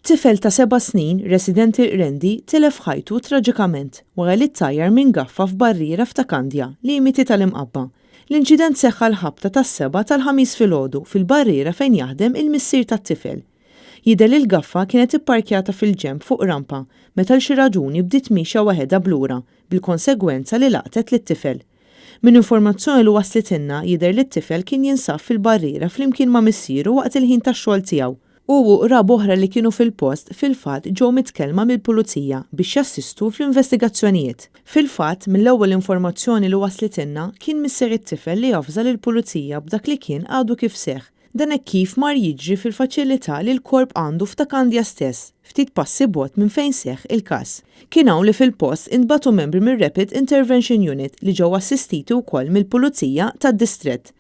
Tifel ta' 7 snin, residenti Rendi, tilef ħajtu traġikament wara li ttajjar minn gaffa f'barriera f'Takandja, limiti tal-Imqabba. L-inċident seħħa l-ħabta tas-7 tal-ħamis filgħodu fil-barriera fejn jaħdem il-missier tat-tifel. Jidher li l-gaffa kienet ipparkjata fil-ġenb fuq rampa meta l xi raġuni bdiet mixja waħedha blura bil-konsegwenza li laqtet lit-tifel. Min informazzjoni li waslitilna jidher li t-tifel kien jinsab fil-barriera flimkien ma' missieru waqt il-ħin tax-xogħol tiegħu. U rab oħra li kienu fil-post fil-fatt ġew mitkellma mill-pulizija biex jassistu fl-investigazzjonijiet. Fil-fatt mill-ewwel informazzjoni li waslitilna kien missier it-tifel li jafża lill-pulizija b'dak li kien għadu kif seħħ. Dan hekk kif mar jiġri fil-faċilità li l-korp għandu f'Takandja stess, ftit passi bogħod minn fejn seħħ il-każ. Kien hawn li fil-post intbagħtu membri mir-Rapid Intervention Unit li ġew assistiti wkoll mill-Pulizija tad-Distrett.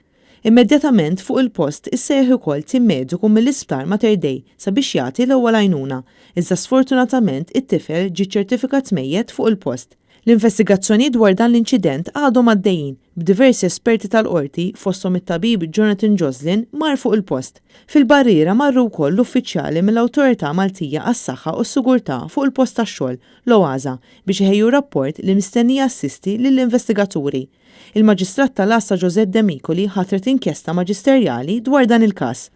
Immedjatament fuq il-post issejħu ukoll tim mediku mill-Isptar Mater Dei sabiex jagħti l-ewwel għajnuna, iżda sfortunatament it-tifel ġie ċertifikat mejjed fuq il-post. L-investigazzjoni dwar dan l-inċident għadhom għaddejjin b'diversi esperti tal-qorti fosthom it-tabib Jonathan Joslin mar fuq il-post. Fil-barriera marru wkoll l-uffiċjali mill-Awtorità Maltija għas-Saħħa u s-Sigurtà fuq il-post tax-xogħol l-OASA biex iħejju rapport li mistenni assisti lill-investigaturi. Il-Maġistrat tal-Assa José De Micoli ħatret inkjesta maġisterjali dwar dan il-każ.